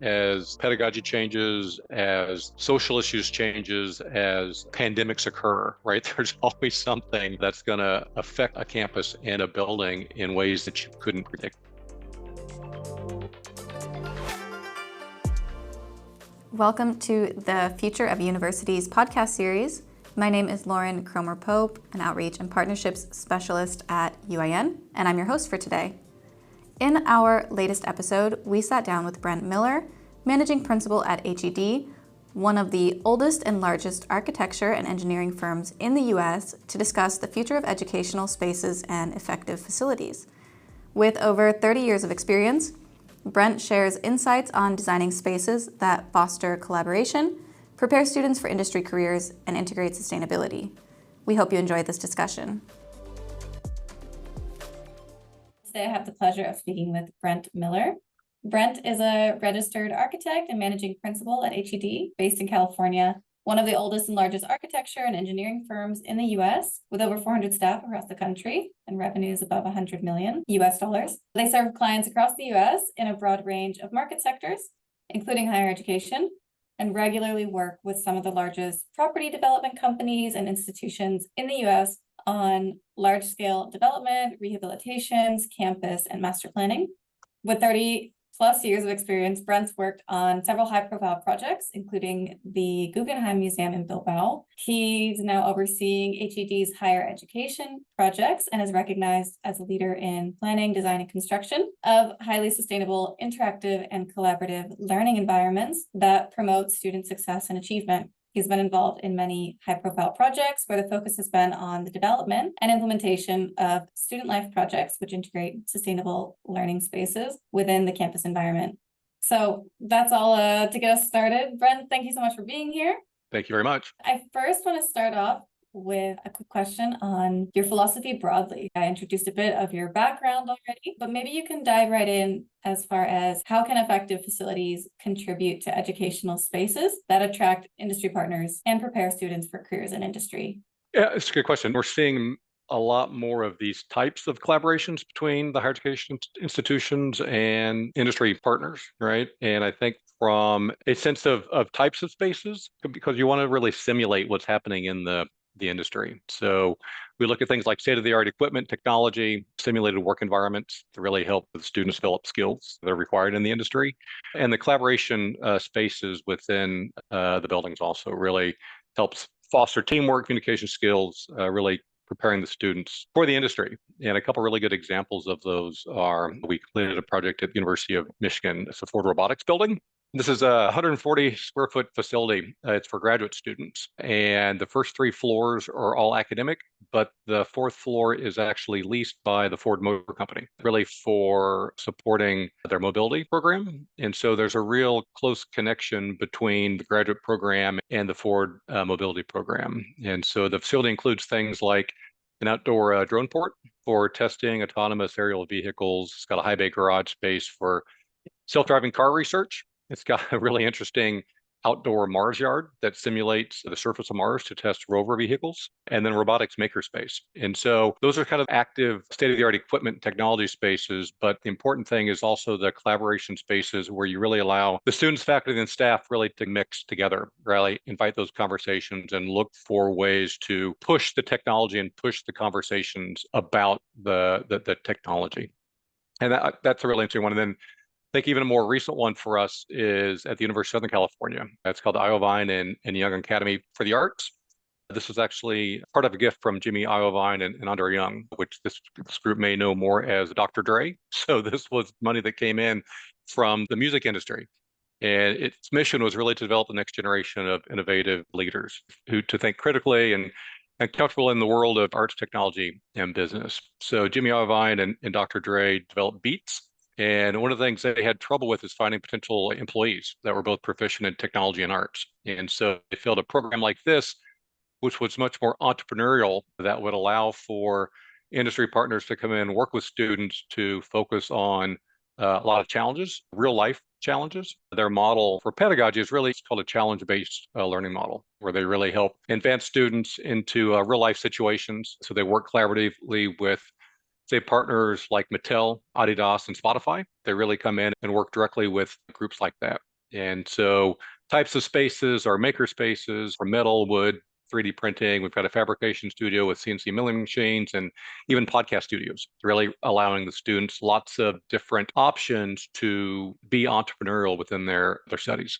as pedagogy changes, as social issues changes, as pandemics occur, right? There's always something that's going to affect a campus and a building in ways that you couldn't predict. Welcome to the Future of Universities podcast series. My name is Lauren Cromer-Pope, an Outreach and Partnerships Specialist at UIN, and I'm your host for today. In our latest episode, we sat down with Brent Miller, Managing Principal at HED, one of the oldest and largest architecture and engineering firms in the U.S., to discuss the future of educational spaces and effective facilities. With over 30 years of experience, Brent shares insights on designing spaces that foster collaboration, prepare students for industry careers, and integrate sustainability. We hope you enjoyed this discussion. Today I have the pleasure of speaking with Brent Miller. Brent is a registered architect and managing principal at HED, based in California, one of the oldest and largest architecture and engineering firms in the US, with over 400 staff across the country and revenues above $100 million US dollars. They serve clients across the US in a broad range of market sectors, including higher education, and regularly work with some of the largest property development companies and institutions in the US on large-scale development, rehabilitations, campus, and master planning. With 30 plus years of experience, Brent's worked on several high-profile projects, including the Guggenheim Museum in Bilbao. He's now overseeing HED's higher education projects and is recognized as a leader in planning, design, and construction of highly sustainable, interactive, and collaborative learning environments that promote student success and achievement. He's been involved in many high-profile projects where the focus has been on the development and implementation of student life projects, which integrate sustainable learning spaces within the campus environment. So that's all to get us started. Brent, thank you so much for being here. Thank you very much. I first want to start off with a quick question on your philosophy broadly. I introduced a bit of your background already, but maybe you can dive right in as far as how can effective facilities contribute to educational spaces that attract industry partners and prepare students for careers in industry? Yeah, it's a good question. We're seeing a lot more of these types of collaborations between the higher education institutions and industry partners, right? And I think from a sense of types of spaces, because you want to really simulate what's happening in the industry. So we look at things like state-of-the-art equipment, technology, simulated work environments to really help the students develop skills that are required in the industry. And the collaboration spaces within the buildings also really helps foster teamwork, communication skills, really preparing the students for the industry. And a couple really good examples of those are, we completed a project at the University of Michigan. It's a Ford Robotics building. This is a 140 square foot facility. It's for graduate students. And the first 3 floors are all academic, but the 4th floor is actually leased by the Ford Motor Company, really for supporting their mobility program. And so there's a real close connection between the graduate program and the Ford mobility program. And so the facility includes things like an outdoor drone port for testing autonomous aerial vehicles. It's got a high bay garage space for self-driving car research. It's got a really interesting outdoor Mars yard that simulates the surface of Mars to test rover vehicles, and then robotics makerspace. And so those are kind of active state-of-the-art equipment and technology spaces, but the important thing is also the collaboration spaces where you really allow the students, faculty, and staff really to mix together, really invite those conversations and look for ways to push the technology and push the conversations about the technology. And that's a really interesting one. And then I think even a more recent one for us is at the University of Southern California. It's called the Iovine and Young Academy for the Arts. This was actually part of a gift from Jimmy Iovine and Andre Young, which this group may know more as Dr. Dre. So this was money that came in from the music industry. And its mission was really to develop the next generation of innovative leaders who to think critically and comfortable in the world of arts, technology, and business. So Jimmy Iovine and Dr. Dre developed Beats. And one of the things they had trouble with is finding potential employees that were both proficient in technology and arts. And so they filled a program like this, which was much more entrepreneurial, that would allow for industry partners to come in and work with students to focus on a lot of challenges, real life challenges. Their model for pedagogy is really called a challenge-based learning model, where they really help advance students into real life situations. So they work collaboratively with, say, partners like Mattel, Adidas, and Spotify. They really come in and work directly with groups like that. And so types of spaces are maker spaces for metal, wood, 3D printing. We've got a fabrication studio with CNC milling machines and even podcast studios, really allowing the students lots of different options to be entrepreneurial within their studies.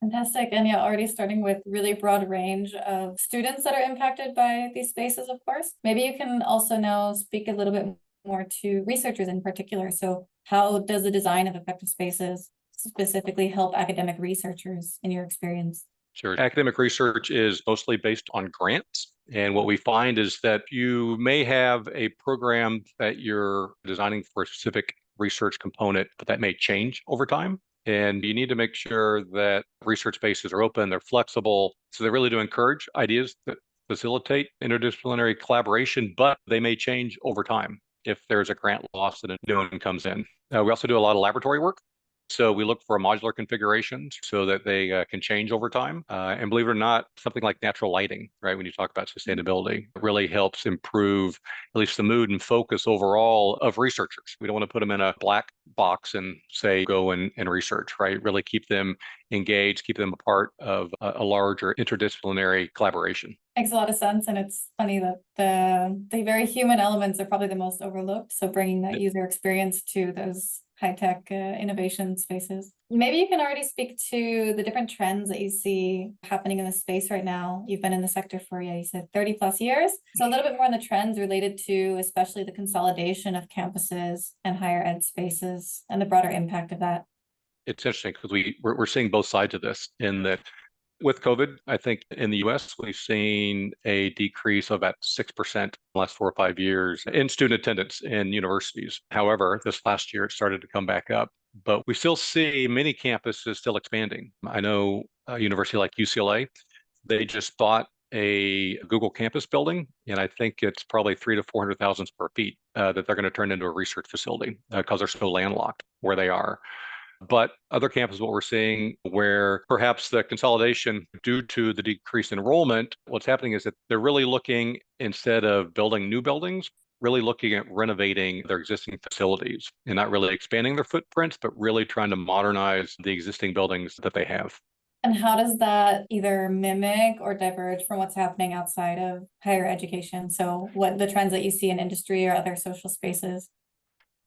Fantastic. And yeah, already starting with really broad range of students that are impacted by these spaces, of course. Maybe you can also now speak a little bit more to researchers in particular. So how does the design of effective spaces specifically help academic researchers in your experience? Sure. Academic research is mostly based on grants. And what we find is that you may have a program that you're designing for a specific research component, but that may change over time. And you need to make sure that research spaces are open, they're flexible. So they really do encourage ideas that facilitate interdisciplinary collaboration, but they may change over time if there's a grant loss and a new one comes in. We also do a lot of laboratory work. So we look for modular configurations so that they can change over time. And believe it or not, something like natural lighting, right? When you talk about sustainability, really helps improve at least the mood and focus overall of researchers. We don't want to put them in a black box and say, go and research, right? Really keep them engaged, keep them a part of a larger interdisciplinary collaboration. Makes a lot of sense, and it's funny that the very human elements are probably the most overlooked. So bringing that user experience to those high-tech innovation spaces. Maybe you can already speak to the different trends that you see happening in the space right now. You've been in the sector for, yeah, you said 30 plus years. So a little bit more on the trends related to especially the consolidation of campuses and higher ed spaces and the broader impact of that. It's interesting because we're seeing both sides of this in that with COVID, I think in the US, we've seen a decrease of about 6% in the last 4 or 5 years in student attendance in universities. However, this last year it started to come back up, but we still see many campuses still expanding. I know a university like UCLA, they just bought a Google campus building, and I think it's probably 300 to 400,000 square feet that they're going to turn into a research facility because they're so landlocked where they are. But other campuses, what we're seeing where perhaps the consolidation due to the decreased enrollment, what's happening is that they're really looking, instead of building new buildings, really looking at renovating their existing facilities and not really expanding their footprints, but really trying to modernize the existing buildings that they have. And how does that either mimic or diverge from what's happening outside of higher education? So what the trends that you see in industry or other social spaces?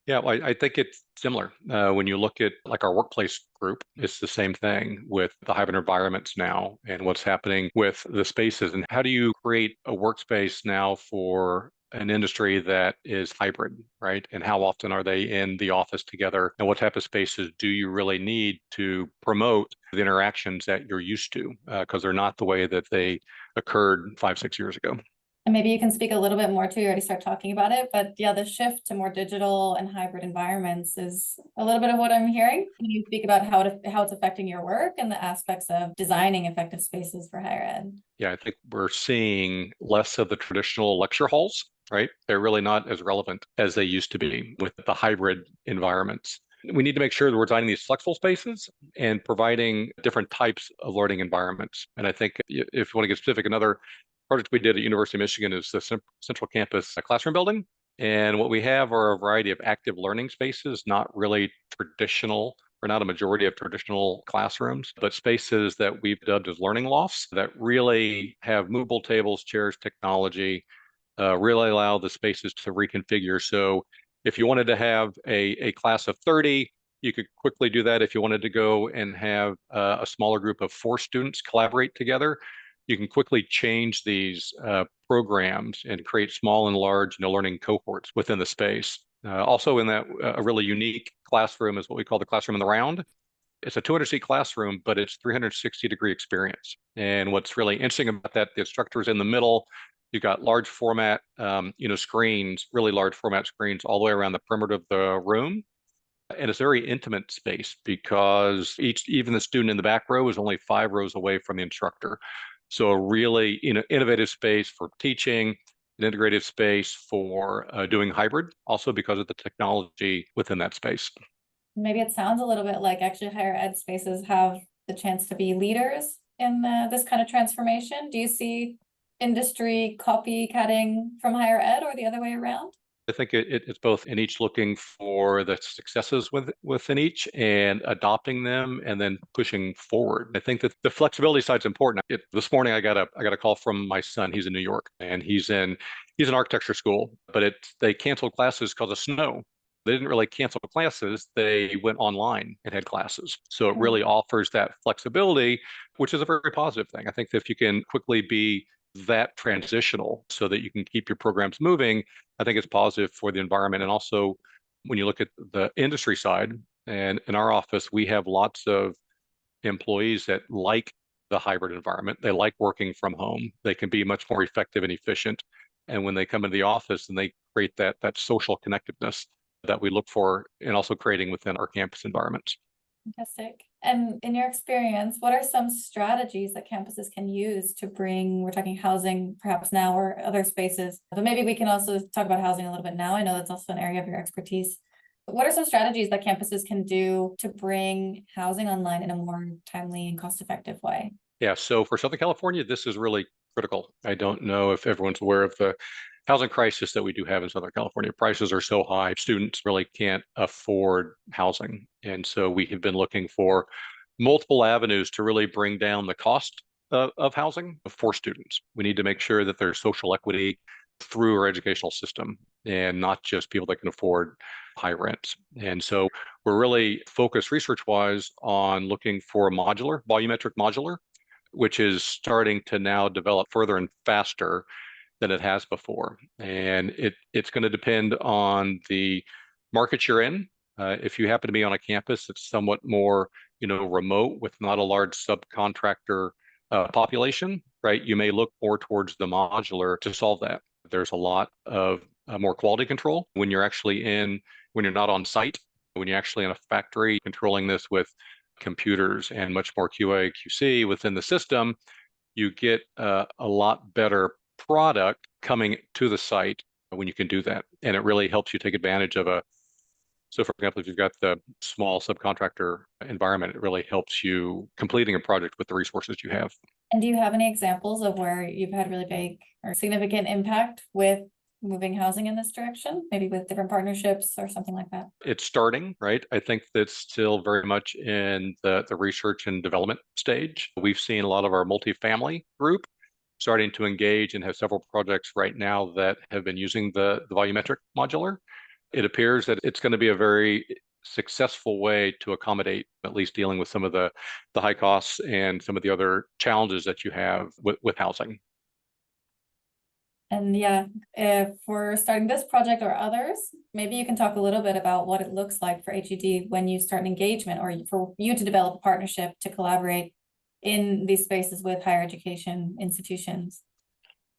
Yeah, well, I think it's similar. When you look at like our workplace group, it's the same thing with the hybrid environments now and what's happening with the spaces. And how do you create a workspace now for an industry that is hybrid, right? And how often are they in the office together? And what type of spaces do you really need to promote the interactions that you're used to? Because they're not the way that they occurred 5, 6 years ago. And maybe you can speak a little bit more too, you already start talking about it, but yeah, the shift to more digital and hybrid environments is a little bit of what I'm hearing. Can you speak about how it's affecting your work and the aspects of designing effective spaces for higher ed? Yeah, I think we're seeing less of the traditional lecture halls, right? They're really not as relevant as they used to be with the hybrid environments. We need to make sure that we're designing these flexible spaces and providing different types of learning environments. And I think if you want to get specific, another project we did at University of Michigan is the Central Campus classroom building. And what we have are a variety of active learning spaces, not really traditional or not a majority of traditional classrooms, but spaces that we've dubbed as learning lofts that really have movable tables, chairs, technology, really allow the spaces to reconfigure. So if you wanted to have a class of 30, you could quickly do that. If you wanted to go and have a smaller group of 4 students collaborate together, you can quickly change these programs and create small and large learning cohorts within the space. Also in that, a really unique classroom is what we call the classroom in the round. It's a 200-seat classroom, but it's 360-degree experience. And what's really interesting about that, the instructor is in the middle. You've got large format, screens, really large format screens all the way around the perimeter of the room. And it's a very intimate space because even the student in the back row is only 5 rows away from the instructor. So a really innovative space for teaching, an integrated space for doing hybrid, also because of the technology within that space. Maybe it sounds a little bit like actually higher ed spaces have the chance to be leaders in this kind of transformation. Do you see industry copycatting from higher ed or the other way around? I think it's both in each looking for the successes within each and adopting them and then pushing forward. I think that the flexibility side is important. This morning I got a call from my son. He's in New York and he's in architecture school, but they canceled classes because of snow. They didn't really cancel classes. They went online and had classes. So it really offers that flexibility, which is a very positive thing. I think that if you can quickly be that transitional so that you can keep your programs moving, I think it's positive for the environment. And also, when you look at the industry side, and in our office, we have lots of employees that like the hybrid environment. They like working from home. They can be much more effective and efficient. And when they come into the office and they create that social connectedness that we look for and also creating within our campus environments. Fantastic. And in your experience, what are some strategies that campuses can use to bring, we're talking housing perhaps now or other spaces, but maybe we can also talk about housing a little bit now. I know that's also an area of your expertise. What are some strategies that campuses can do to bring housing online in a more timely and cost-effective way? Yeah, so for Southern California, this is really critical. I don't know if everyone's aware of the housing crisis that we do have in Southern California. Prices are so high, students really can't afford housing. And so we have been looking for multiple avenues to really bring down the cost of housing for students. We need to make sure that there's social equity through our educational system and not just people that can afford high rents. And so we're really focused research-wise on looking for a volumetric modular, which is starting to now develop further and faster than it has before. And it's going to depend on the market you're in. If you happen to be on a campus that's somewhat more, remote with not a large subcontractor population, right? You may look more towards the modular to solve that. There's a lot of more quality control when you're not on site, when you're actually in a factory controlling this with computers and much more QA, QC within the system, you get a lot better product coming to the site when you can do that. And it really helps you take advantage of so for example, if you've got the small subcontractor environment, it really helps you completing a project with the resources you have. And do you have any examples of where you've had really big or significant impact with moving housing in this direction, maybe with different partnerships or something like that? It's starting, right? I think that's still very much in the research and development stage. We've seen a lot of our multifamily group starting to engage and have several projects right now that have been using the volumetric modular. It appears that it's going to be a very successful way to accommodate at least dealing with some of the high costs and some of the other challenges that you have with housing. And yeah, if we're starting this project or others, maybe you can talk a little bit about what it looks like for HED when you start an engagement or for you to develop a partnership to collaborate in these spaces with higher education institutions.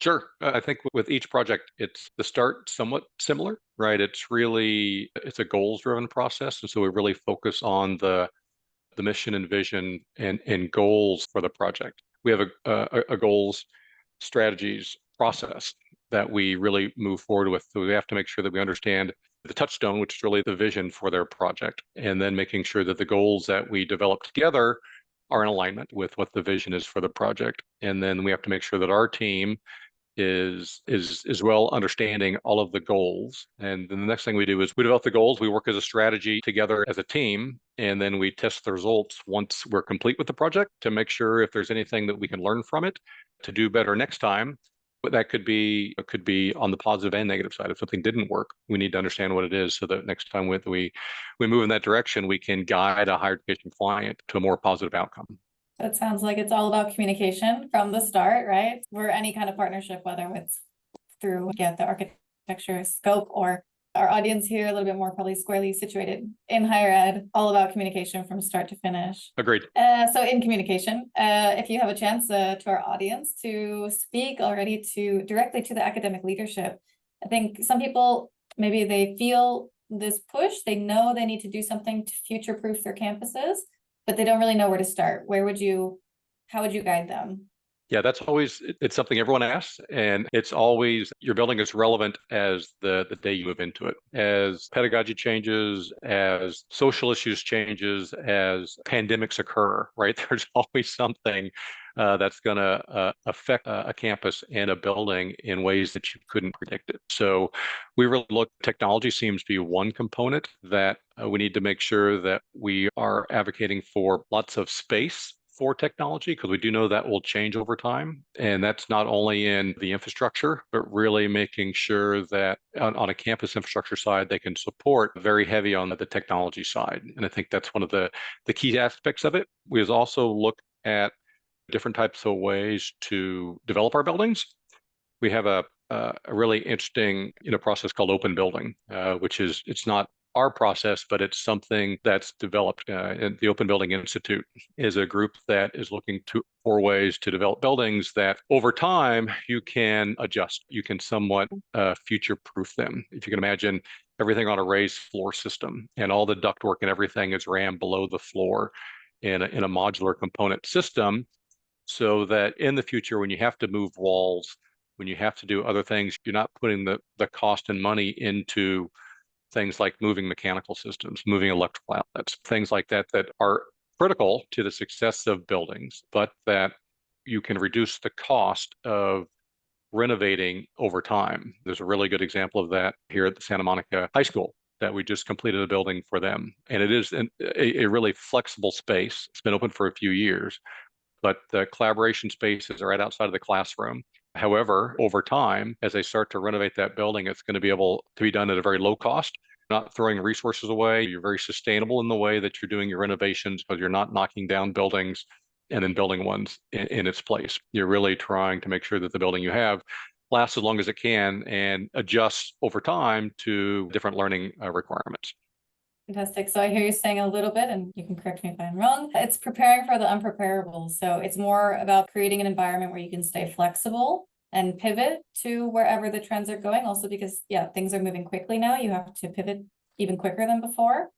Sure. I think with each project, it's the start somewhat similar, right? It's a goals driven process. And so we really focus on the mission and vision and goals for the project. We have a goals, strategies process that we really move forward with. So we have to make sure that we understand the touchstone, which is really the vision for their project, and then making sure that the goals that we develop together are in alignment with what the vision is for the project. And then we have to make sure that our team is well understanding all of the goals. And then the next thing we do is we develop the goals. We work as a strategy together as a team, and then we test the results once we're complete with the project to make sure if there's anything that we can learn from it to do better next time. But that could be on the positive and negative side. If something didn't work, we need to understand what it is so that next time we move in that direction, we can guide a higher education client to a more positive outcome. It sounds like it's all about communication from the start, right? For any kind of partnership, whether it's through the architecture scope or our audience here, a little bit more probably squarely situated in higher ed, all about communication from start to finish. Agreed. So in communication, if you have a chance to our audience to speak already directly to the academic leadership, I think some people, maybe they feel this push, they know they need to do something to future-proof their campuses, but they don't really know where to start. How would you guide them? Yeah, that's always it's something everyone asks, and it's always your building is relevant as the day you move into it. As pedagogy changes, as social issues changes, as pandemics occur, right? There's always something that's going to affect a campus and a building in ways that you couldn't predict it. So we really look, technology seems to be one component that we need to make sure that we are advocating for lots of space for technology because we do know that will change over time. And that's not only in the infrastructure, but really making sure that on a campus infrastructure side, they can support very heavy on the technology side. And I think that's one of the key aspects of it. We also look at different types of ways to develop our buildings. We have a really interesting process called open building, which is it's not our process, but it's something that's developed. And the Open Building Institute is a group that is looking for ways to develop buildings that over time you can adjust, you can somewhat future-proof them. If you can imagine everything on a raised floor system and all the ductwork and everything is ran below the floor in a modular component system so that in the future, when you have to move walls, when you have to do other things, you're not putting the cost and money into things like moving mechanical systems, moving electrical outlets, things like that that are critical to the success of buildings, but that you can reduce the cost of renovating over time. There's a really good example of that here at the Santa Monica High School that we just completed a building for them. And it is a really flexible space. It's been open for a few years, but the collaboration spaces are right outside of the classroom. However, over time, as they start to renovate that building, it's going to be able to be done at a very low cost, not throwing resources away. You're very sustainable in the way that you're doing your renovations because you're not knocking down buildings and then building ones in its place. You're really trying to make sure that the building you have lasts as long as it can and adjusts over time to different learning requirements. Fantastic. So I hear you saying a little bit, and you can correct me if I'm wrong. It's preparing for the unpreparable. So it's more about creating an environment where you can stay flexible and pivot to wherever the trends are going. Also because, yeah, things are moving quickly now. You have to pivot even quicker than before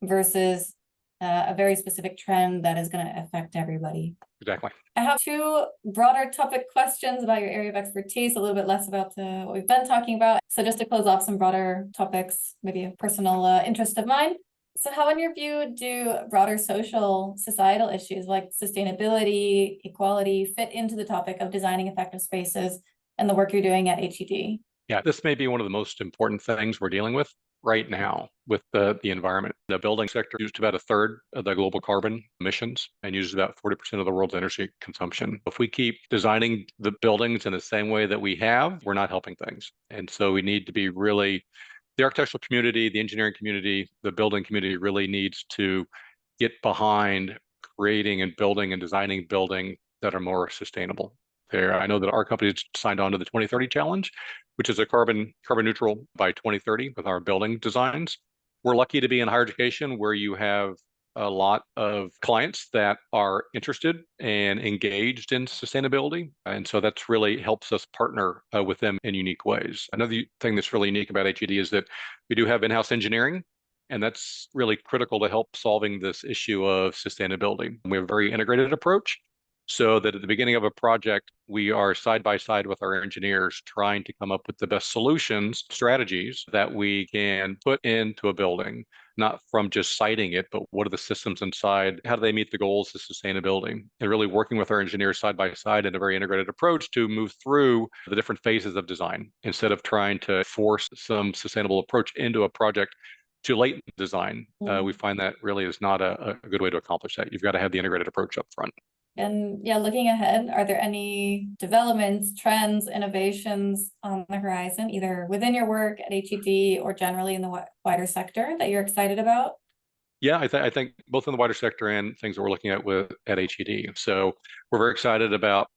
versus a very specific trend that is going to affect everybody. Exactly. I have two broader topic questions about your area of expertise, a little bit less about what we've been talking about. So just to close off some broader topics, maybe a personal interest of mine. So how, in your view, do broader social societal issues like sustainability, equality fit into the topic of designing effective spaces and the work you're doing at HED? Yeah, this may be one of the most important things we're dealing with right now with the environment. The building sector used about a third of the global carbon emissions and uses about 40% of the world's energy consumption. If we keep designing the buildings in the same way that we have, we're not helping things. And so we need to be really, the architectural community, the engineering community, the building community really needs to get behind creating and building and designing buildings that are more sustainable. There, I know that our company signed on to the 2030 challenge, which is a carbon neutral by 2030 with our building designs. We're lucky to be in higher education where you have a lot of clients that are interested and engaged in sustainability. And so that's really helps us partner with them in unique ways. Another thing that's really unique about HED is that we do have in-house engineering, and that's really critical to help solving this issue of sustainability. We have a very integrated approach so that at the beginning of a project, we are side by side with our engineers trying to come up with the best solutions, strategies that we can put into a building, not from just citing it, but what are the systems inside? How do they meet the goals of sustainability? And really working with our engineers side by side in a very integrated approach to move through the different phases of design instead of trying to force some sustainable approach into a project too late in design. We find that really is not a good way to accomplish that. You've got to have the integrated approach up front. And yeah, looking ahead, are there any developments, trends, innovations on the horizon, either within your work at HED or generally in the wider sector that you're excited about? Yeah, I think both in the wider sector and things that we're looking at HED. So we're very excited about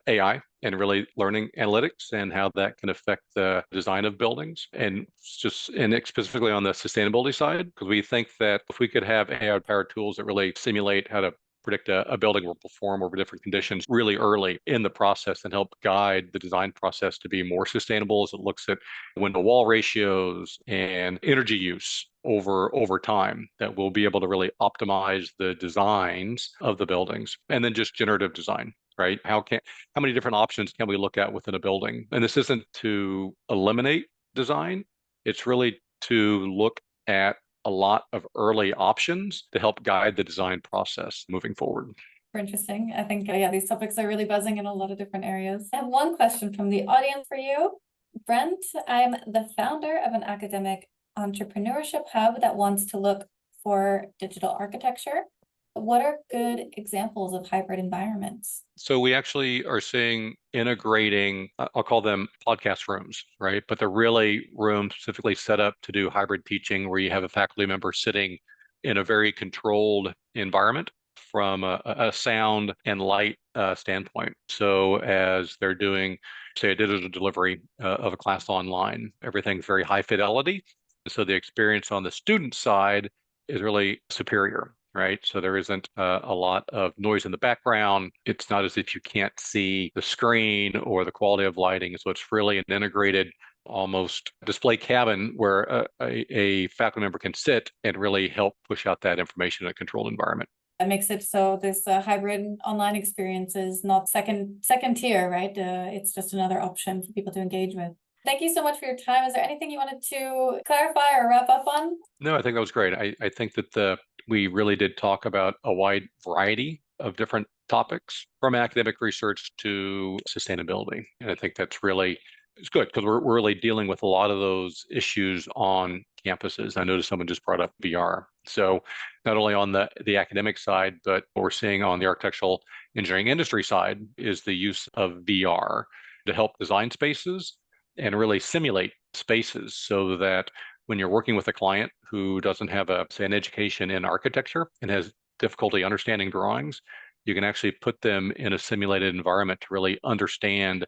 AI and really learning analytics and how that can affect the design of buildings and specifically on the sustainability side, because we think that if we could have AI-powered tools that really simulate how to predict a building will perform over different conditions really early in the process and help guide the design process to be more sustainable as it looks at window wall ratios and energy use over time, that we'll be able to really optimize the designs of the buildings. And then just generative design. right? How many different options can we look at within a building? And this isn't to eliminate design. It's really to look at a lot of early options to help guide the design process moving forward. Interesting. I think, yeah, these topics are really buzzing in a lot of different areas. I have one question from the audience for you. Brent, I'm the founder of an academic entrepreneurship hub that wants to look for digital architecture. What are good examples of hybrid environments? So we actually are seeing integrating, I'll call them podcast rooms, right? But they're really rooms specifically set up to do hybrid teaching where you have a faculty member sitting in a very controlled environment from a sound and light standpoint. So as they're doing, say, a digital delivery of a class online, everything's very high fidelity. So the experience on the student side is really superior, right? So there isn't a lot of noise in the background. It's not as if you can't see the screen or the quality of lighting. So it's really an integrated, almost display cabin where a faculty member can sit and really help push out that information in a controlled environment. That makes it so this hybrid online experience is not second tier, right? It's just another option for people to engage with. Thank you so much for your time. Is there anything you wanted to clarify or wrap up on? No, I think that was great. I think that we really did talk about a wide variety of different topics from academic research to sustainability. And I think that's really it's good because we're really dealing with a lot of those issues on campuses. I noticed someone just brought up VR. So not only on the academic side, but what we're seeing on the architectural engineering industry side is the use of VR to help design spaces and really simulate spaces so that when you're working with a client who doesn't have say, an education in architecture and has difficulty understanding drawings, you can actually put them in a simulated environment to really understand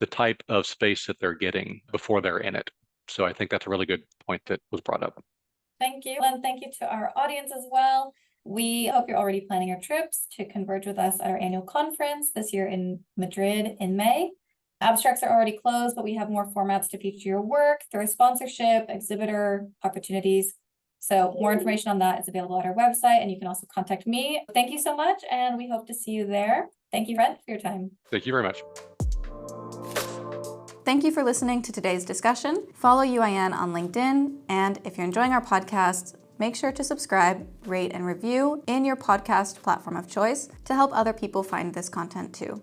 the type of space that they're getting before they're in it. So I think that's a really good point that was brought up. Thank you. And thank you to our audience as well. We hope you're already planning your trips to converge with us at our annual conference this year in Madrid in May. Abstracts are already closed, but we have more formats to feature your work through sponsorship, exhibitor opportunities. So more information on that is available at our website, and you can also contact me. Thank you so much, and we hope to see you there. Thank you, Brent, for your time. Thank you very much. Thank you for listening to today's discussion. Follow UIN on LinkedIn, and if you're enjoying our podcast, make sure to subscribe, rate, and review in your podcast platform of choice to help other people find this content too.